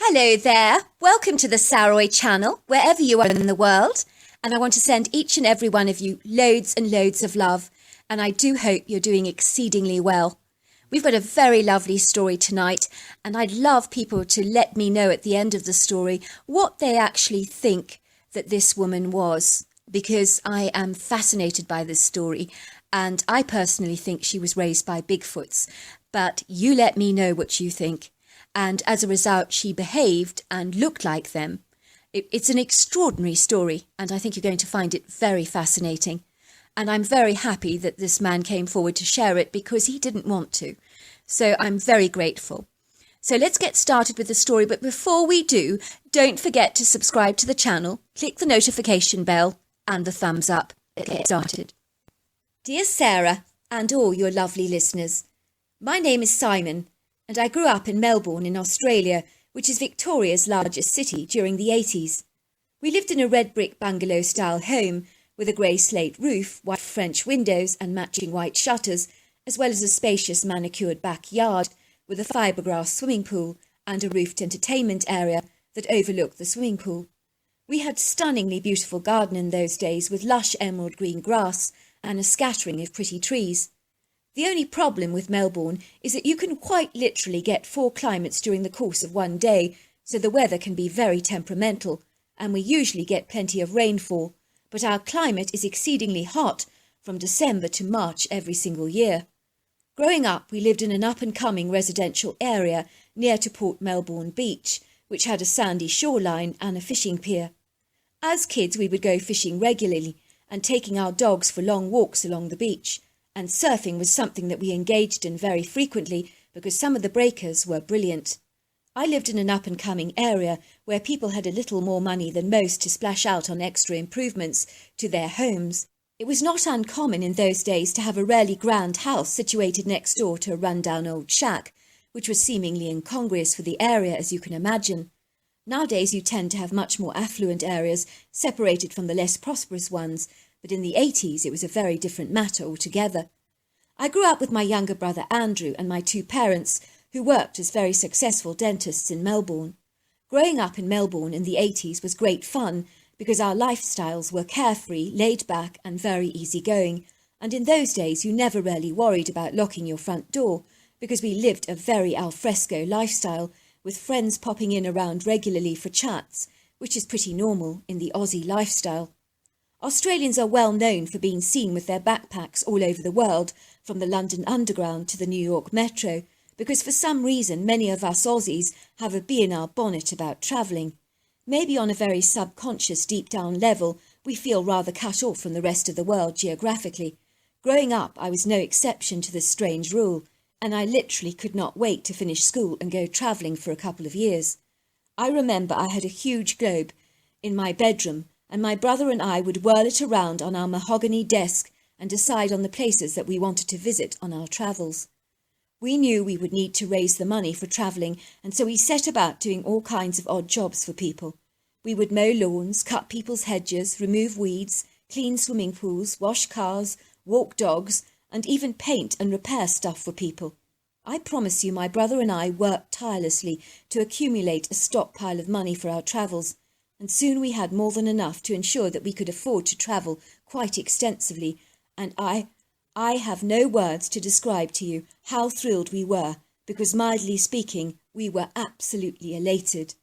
Hello there, welcome to the Saroy channel, wherever you are in the world, and I want to send each and every one of you loads and loads of love, and I do hope you're doing exceedingly well. We've got a very lovely story tonight, and I'd love people to let me know at the end of the story what they actually think that this woman was, because I am fascinated by this story, and I personally think she was raised by Bigfoots, but you let me know what you think. And as a result, she behaved and looked like them. It's an extraordinary story, and I think you're going to find it very fascinating. And I'm very happy that this man came forward to share it because he didn't want to. So I'm very grateful. So let's get started with the story. But before we do, don't forget to subscribe to the channel, click the notification bell and the thumbs up. Let's get started. Dear Sarah and all your lovely listeners, my name is Simon, and I grew up in Melbourne in Australia, which is Victoria's largest city during the 80s. We lived in a red brick bungalow-style home with a grey slate roof, white French windows and matching white shutters, as well as a spacious manicured backyard with a fiberglass swimming pool and a roofed entertainment area that overlooked the swimming pool. We had stunningly beautiful garden in those days with lush emerald green grass and a scattering of pretty trees. The only problem with Melbourne is that you can quite literally get 4 climates during the course of one day, so the weather can be very temperamental, and we usually get plenty of rainfall, but our climate is exceedingly hot from December to March every single year. Growing up, we lived in an up-and-coming residential area near to Port Melbourne Beach, which had a sandy shoreline and a fishing pier. As kids, we would go fishing regularly and taking our dogs for long walks along the beach. And surfing was something that we engaged in very frequently because some of the breakers were brilliant. I lived in an up-and-coming area where people had a little more money than most to splash out on extra improvements to their homes. It was not uncommon in those days to have a rarely grand house situated next door to a run-down old shack, which was seemingly incongruous for the area, as you can imagine. Nowadays you tend to have much more affluent areas separated from the less prosperous ones, but in the 80s it was a very different matter altogether. I grew up with my younger brother Andrew and my 2 parents, who worked as very successful dentists in Melbourne. Growing up in Melbourne in the 80s was great fun because our lifestyles were carefree, laid back and very easygoing, and in those days you never really worried about locking your front door because we lived a very alfresco lifestyle with friends popping in around regularly for chats, which is pretty normal in the Aussie lifestyle. Australians are well known for being seen with their backpacks all over the world, from the London Underground to the New York Metro, because for some reason many of us Aussies have a bee in our bonnet about travelling. Maybe on a very subconscious deep down level we feel rather cut off from the rest of the world geographically. Growing up I was no exception to this strange rule, and I literally could not wait to finish school and go travelling for a couple of years. I remember I had a huge globe in my bedroom, and my brother and I would whirl it around on our mahogany desk and decide on the places that we wanted to visit on our travels. We knew we would need to raise the money for travelling, and so we set about doing all kinds of odd jobs for people. We would mow lawns, cut people's hedges, remove weeds, clean swimming pools, wash cars, walk dogs, and even paint and repair stuff for people. I promise you my brother and I worked tirelessly to accumulate a stockpile of money for our travels, and soon we had more than enough to ensure that we could afford to travel quite extensively, and I have no words to describe to you how thrilled we were, because mildly speaking, we were absolutely elated.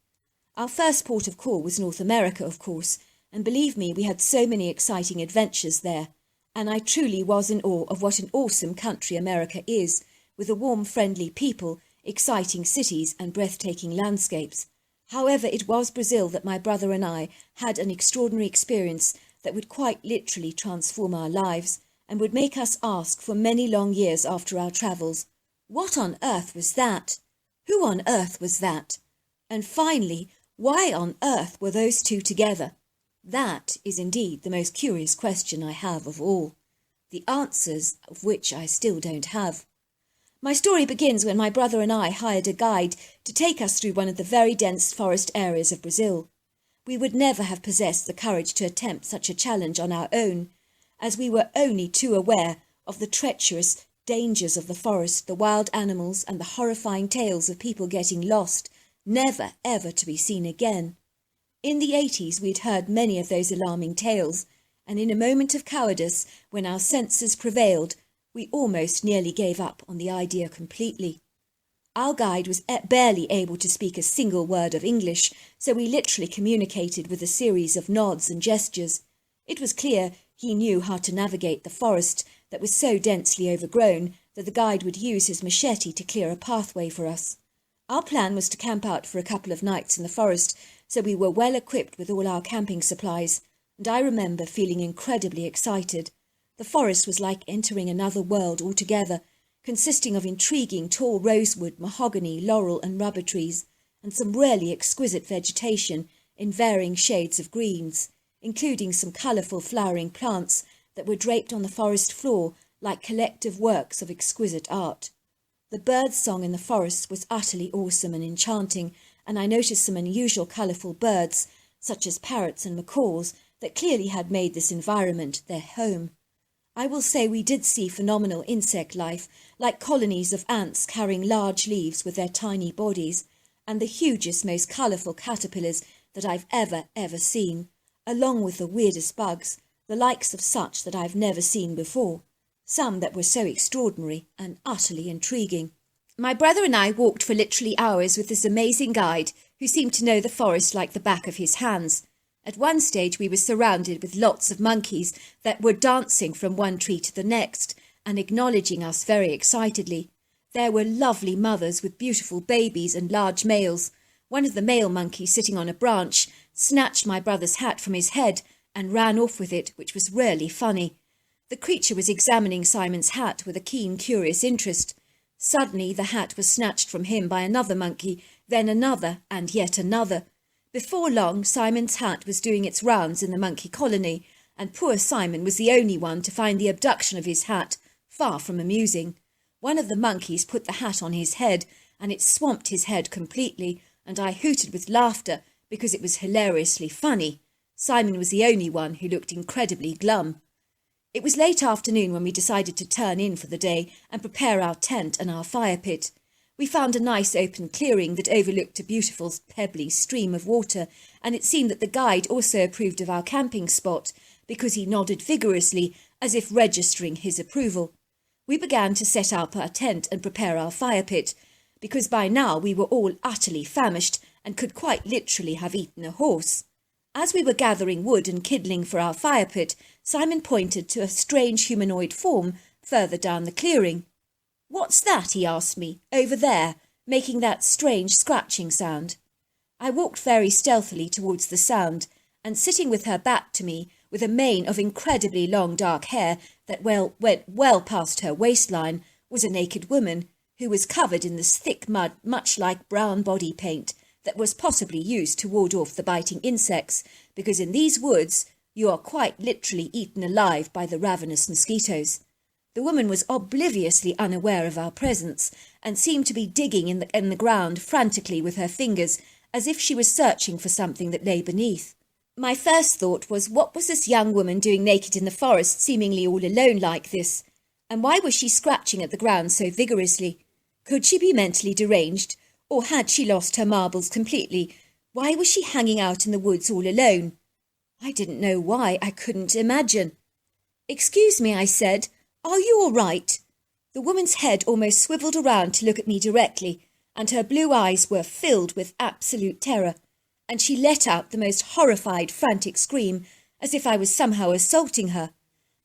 Our first port of call was North America, of course, and believe me, we had so many exciting adventures there, and I truly was in awe of what an awesome country America is, with a warm, friendly people, exciting cities and breathtaking landscapes. However, it was Brazil that my brother and I had an extraordinary experience that would quite literally transform our lives and would make us ask for many long years after our travels, what on earth was that? Who on earth was that? And finally, why on earth were those 2 together? That is indeed the most curious question I have of all, the answers of which I still don't have. My story begins when my brother and I hired a guide to take us through one of the very dense forest areas of Brazil. We would never have possessed the courage to attempt such a challenge on our own, as we were only too aware of the treacherous dangers of the forest, the wild animals and the horrifying tales of people getting lost never ever to be seen again. In the 80s we'd heard many of those alarming tales, and in a moment of cowardice, when our senses prevailed, we almost nearly gave up on the idea completely. Our guide was barely able to speak a single word of English, so we literally communicated with a series of nods and gestures. It was clear he knew how to navigate the forest that was so densely overgrown that the guide would use his machete to clear a pathway for us. Our plan was to camp out for a couple of nights in the forest, so we were well equipped with all our camping supplies, and I remember feeling incredibly excited. The forest was like entering another world altogether, consisting of intriguing tall rosewood, mahogany, laurel and rubber trees, and some really exquisite vegetation in varying shades of greens, including some colourful flowering plants that were draped on the forest floor like collective works of exquisite art. The bird song in the forest was utterly awesome and enchanting, and I noticed some unusual colourful birds, such as parrots and macaws, that clearly had made this environment their home. I will say we did see phenomenal insect life, like colonies of ants carrying large leaves with their tiny bodies, and the hugest, most colourful caterpillars that I've ever seen, along with the weirdest bugs, the likes of such that I've never seen before, some that were so extraordinary and utterly intriguing. My brother and I walked for literally hours with this amazing guide who seemed to know the forest like the back of his hands. At one stage we were surrounded with lots of monkeys that were dancing from one tree to the next and acknowledging us very excitedly. There were lovely mothers with beautiful babies and large males. One of the male monkeys sitting on a branch snatched my brother's hat from his head and ran off with it, which was really funny. The creature was examining Simon's hat with a keen, curious interest. Suddenly the hat was snatched from him by another monkey, then another and yet another. Before long, Simon's hat was doing its rounds in the monkey colony, and poor Simon was the only one to find the abduction of his hat far from amusing. One of the monkeys put the hat on his head, and it swamped his head completely, and I hooted with laughter because it was hilariously funny. Simon was the only one who looked incredibly glum. It was late afternoon when we decided to turn in for the day and prepare our tent and our fire pit. We found a nice open clearing that overlooked a beautiful pebbly stream of water, and it seemed that the guide also approved of our camping spot because he nodded vigorously as if registering his approval. We began to set up our tent and prepare our fire pit, because by now we were all utterly famished and could quite literally have eaten a horse. As we were gathering wood and kindling for our fire pit, Simon pointed to a strange humanoid form further down the clearing. "What's that?" he asked me, "over there, making that strange scratching sound?" I walked very stealthily towards the sound, and sitting with her back to me, with a mane of incredibly long dark hair that went well past her waistline, was a naked woman, who was covered in this thick mud much like brown body paint that was possibly used to ward off the biting insects, because in these woods you are quite literally eaten alive by the ravenous mosquitoes. The woman was obliviously unaware of our presence, and seemed to be digging in the ground frantically with her fingers, as if she was searching for something that lay beneath. My first thought was, what was this young woman doing naked in the forest, seemingly all alone like this? And why was she scratching at the ground so vigorously? Could she be mentally deranged, or had she lost her marbles completely? Why was she hanging out in the woods all alone? I didn't know why. I couldn't imagine. "Excuse me," I said. "Are you all right?" The woman's head almost swiveled around to look at me directly, and her blue eyes were filled with absolute terror, and she let out the most horrified, frantic scream, as if I was somehow assaulting her.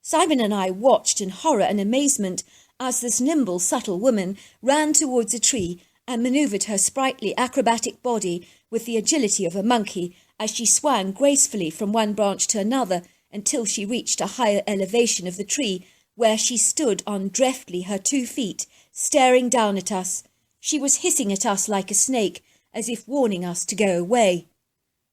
Simon and I watched in horror and amazement as this nimble, subtle woman ran towards a tree and manoeuvred her sprightly, acrobatic body with the agility of a monkey as she swung gracefully from one branch to another until she reached a higher elevation of the tree, where she stood on deftly her 2 feet, staring down at us. She was hissing at us like a snake, as if warning us to go away.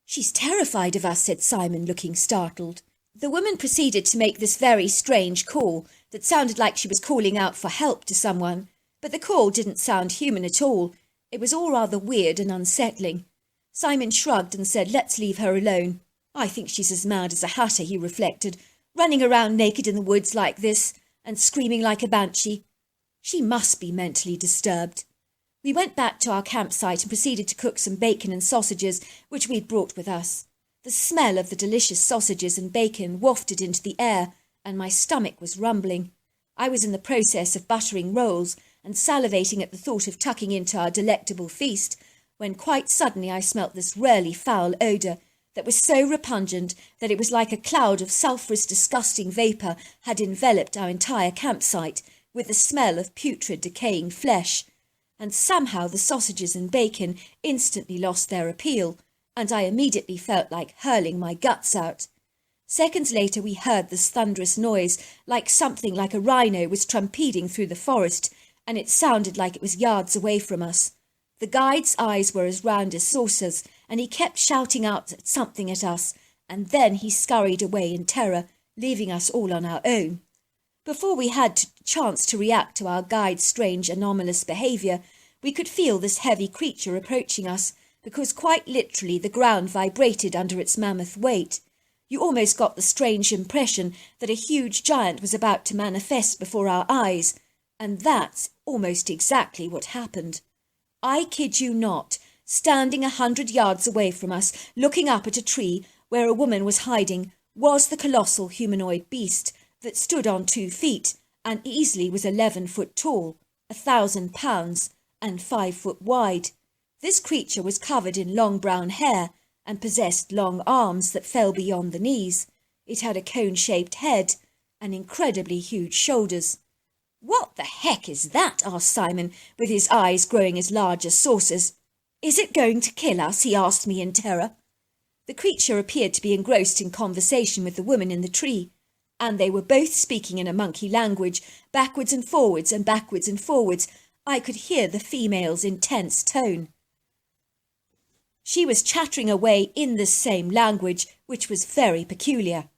"She's terrified of us," said Simon, looking startled. The woman proceeded to make this very strange call that sounded like she was calling out for help to someone, but the call didn't sound human at all. It was all rather weird and unsettling. Simon shrugged and said, "Let's leave her alone." "I think she's as mad as a hatter," he reflected, "running around naked in the woods like this and screaming like a banshee. She must be mentally disturbed." We went back to our campsite and proceeded to cook some bacon and sausages which we'd brought with us. The smell of the delicious sausages and bacon wafted into the air, and my stomach was rumbling. I was in the process of buttering rolls and salivating at the thought of tucking into our delectable feast, when quite suddenly I smelt this really foul odour that was so repugnant that it was like a cloud of sulphurous, disgusting vapour had enveloped our entire campsite with the smell of putrid, decaying flesh. And somehow the sausages and bacon instantly lost their appeal, and I immediately felt like hurling my guts out. Seconds later we heard this thunderous noise, like something like a rhino was trumpeting through the forest, and it sounded like it was yards away from us. The guide's eyes were as round as saucers, and he kept shouting out something at us, and then he scurried away in terror, leaving us all on our own. Before we had a chance to react to our guide's strange, anomalous behaviour, we could feel this heavy creature approaching us, because quite literally the ground vibrated under its mammoth weight. You almost got the strange impression that a huge giant was about to manifest before our eyes, and that's almost exactly what happened. I kid you not, standing 100 yards away from us, looking up at a tree where a woman was hiding, was the colossal humanoid beast that stood on 2 feet and easily was 11 foot tall, 1,000 pounds, and 5 foot wide. This creature was covered in long brown hair and possessed long arms that fell beyond the knees. It had a cone-shaped head and incredibly huge shoulders. "What the heck is that?" asked Simon, with his eyes growing as large as saucers. "Is it going to kill us?" he asked me in terror. The creature appeared to be engrossed in conversation with the woman in the tree, and they were both speaking in a monkey language, backwards and forwards and backwards and forwards. I could hear the female's intense tone. She was chattering away in this same language, which was very peculiar.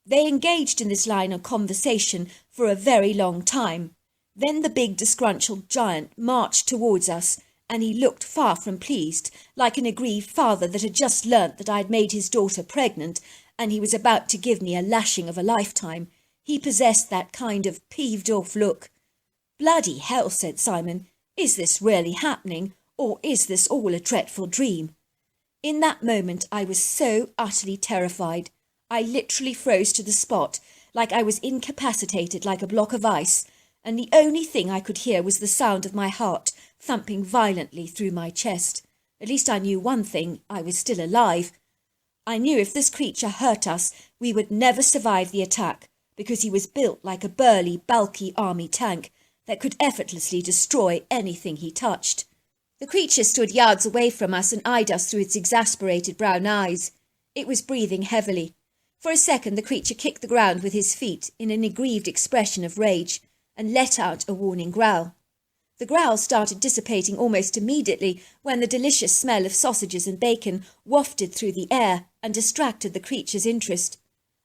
They engaged in this line of conversation for a very long time. Then the big disgruntled giant marched towards us, and he looked far from pleased, like an aggrieved father that had just learnt that I had made his daughter pregnant, and he was about to give me a lashing of a lifetime. He possessed that kind of peeved-off look. "Bloody hell," said Simon. "Is this really happening, or is this all a dreadful dream?" In that moment I was so utterly terrified. I literally froze to the spot, like I was incapacitated like a block of ice, and the only thing I could hear was the sound of my heart thumping violently through my chest. At least I knew one thing: I was still alive. I knew if this creature hurt us, we would never survive the attack, because he was built like a burly, bulky army tank that could effortlessly destroy anything he touched. The creature stood yards away from us and eyed us through its exasperated brown eyes. It was breathing heavily. For a second the creature kicked the ground with his feet in an aggrieved expression of rage, and let out a warning growl. The growl started dissipating almost immediately when the delicious smell of sausages and bacon wafted through the air and distracted the creature's interest.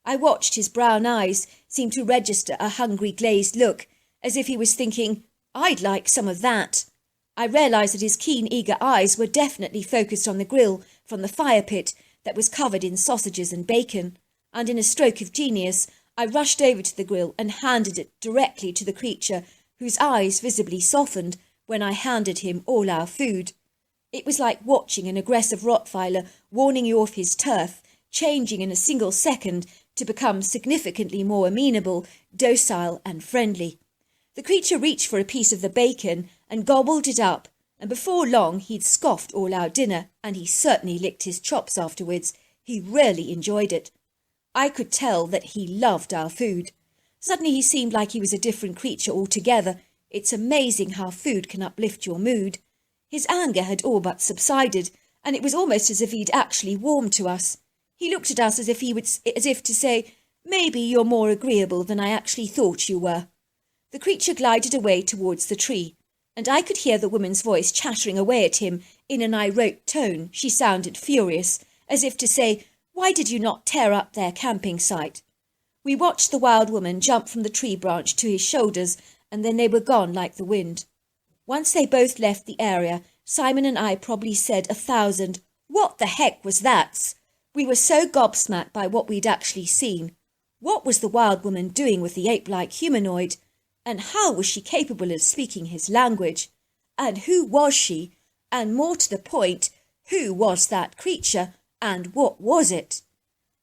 I watched his brown eyes seem to register a hungry, glazed look, as if he was thinking, "I'd like some of that." I realised that his keen, eager eyes were definitely focused on the grill from the fire pit that was covered in sausages and bacon, and in a stroke of genius I rushed over to the grill and handed it directly to the creature, whose eyes visibly softened when I handed him all our food. It was like watching an aggressive Rottweiler warning you off his turf, changing in a single second to become significantly more amenable, docile and friendly. The creature reached for a piece of the bacon and gobbled it up, and before long he'd scoffed all our dinner, and he certainly licked his chops afterwards. He really enjoyed it. I could tell that he loved our food. Suddenly he seemed like he was a different creature altogether. It's amazing how food can uplift your mood. His anger had all but subsided, and it was almost as if he'd actually warmed to us. He looked at us as if to say, "Maybe you're more agreeable than I actually thought you were." The creature glided away towards the tree, and I could hear the woman's voice chattering away at him in an irate tone. She sounded furious, as if to say, "Why did you not tear up their camping site?" We watched the wild woman jump from the tree branch to his shoulders, and then they were gone like the wind. Once they both left the area, Simon and I probably said 1,000, "What the heck was that?" We were so gobsmacked by what we'd actually seen. What was the wild woman doing with the ape-like humanoid? And how was she capable of speaking his language? And who was she? And more to the point, who was that creature? And what was it?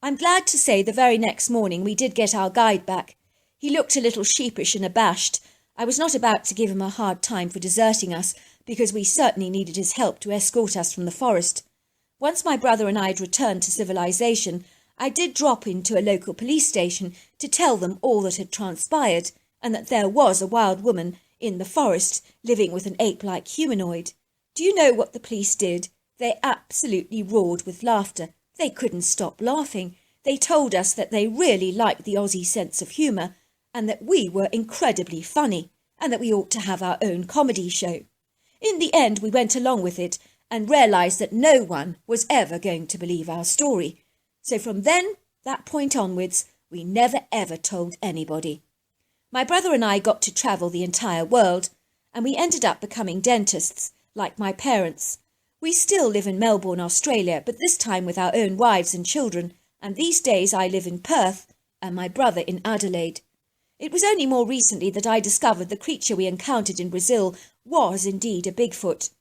I'm glad to say the very next morning we did get our guide back. He looked a little sheepish and abashed. I was not about to give him a hard time for deserting us, because we certainly needed his help to escort us from the forest. Once my brother and I had returned to civilization, I did drop into a local police station to tell them all that had transpired, and that there was a wild woman in the forest living with an ape-like humanoid. Do you know what the police did? They absolutely roared with laughter. They couldn't stop laughing. They told us that they really liked the Aussie sense of humour, and that we were incredibly funny, and that we ought to have our own comedy show. In the end, we went along with it and realised that no one was ever going to believe our story. So from that point onwards, we never ever told anybody. My brother and I got to travel the entire world, and we ended up becoming dentists, like my parents. We still live in Melbourne, Australia, but this time with our own wives and children, and these days I live in Perth and my brother in Adelaide. It was only more recently that I discovered the creature we encountered in Brazil was indeed a Bigfoot.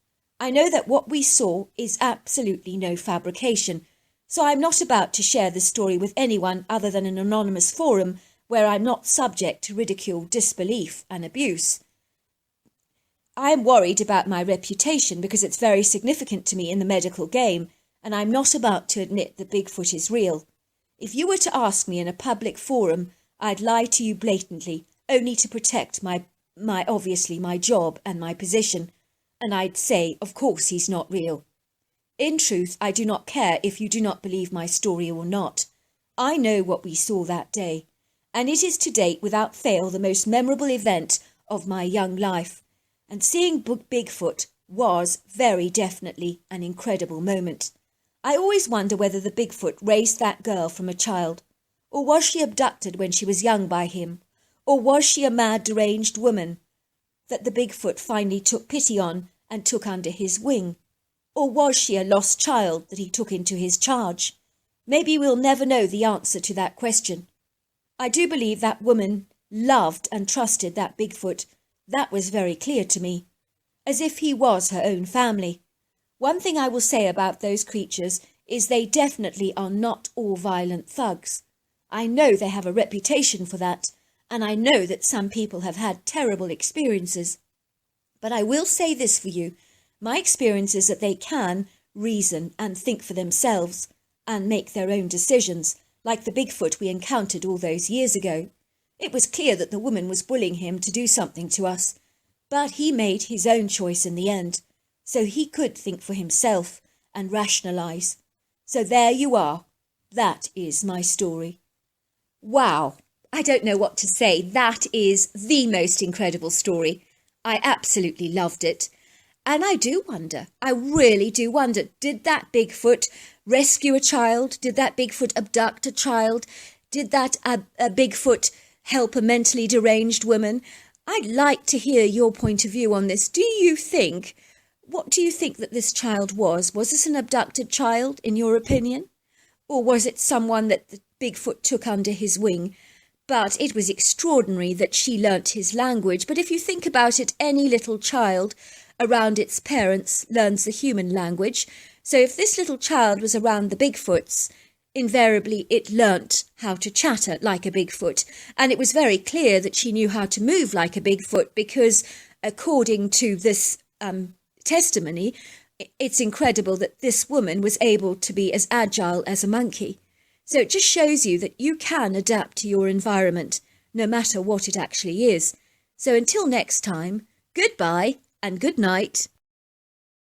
I know that what we saw is absolutely no fabrication, so I'm not about to share this story with anyone other than an anonymous forum where I'm not subject to ridicule, disbelief and abuse. I am worried about my reputation because it's very significant to me in the medical game, and I'm not about to admit that Bigfoot is real. If you were to ask me in a public forum, I'd lie to you blatantly, only to protect my job and my position, and I'd say, of course he's not real. In truth, I do not care if you do not believe my story or not. I know what we saw that day, and it is to date without fail the most memorable event of my young life. And seeing Bigfoot was very definitely an incredible moment. I always wonder whether the Bigfoot raised that girl from a child, or was she abducted when she was young by him, or was she a mad, deranged woman that the Bigfoot finally took pity on and took under his wing, or was she a lost child that he took into his charge? Maybe we'll never know the answer to that question. I do believe that woman loved and trusted that Bigfoot. That was very clear to me, as if he was her own family. One thing I will say about those creatures is they definitely are not all violent thugs. I know they have a reputation for that, and I know that some people have had terrible experiences. But I will say this for you, my experience is that they can reason and think for themselves and make their own decisions, like the Bigfoot we encountered all those years ago. It was clear that the woman was bullying him to do something to us, but he made his own choice in the end, so he could think for himself and rationalise. So there you are. That is my story. Wow, I don't know what to say. That is the most incredible story. I absolutely loved it. And I do wonder, I really do wonder, did that Bigfoot rescue a child? Did that Bigfoot abduct a child? Did that a Bigfoot help a mentally deranged woman? I'd like to hear your point of view on this. What do you think that this child was? Was this an abducted child, in your opinion? Or was it someone that the Bigfoot took under his wing? But it was extraordinary that she learnt his language. But if you think about it, any little child around its parents learns the human language. So if this little child was around the Bigfoots, invariably it learnt how to chatter like a Bigfoot. And it was very clear that she knew how to move like a Bigfoot because, according to this testimony, it's incredible that this woman was able to be as agile as a monkey. So it just shows you that you can adapt to your environment, no matter what it actually is. So until next time, goodbye and good night.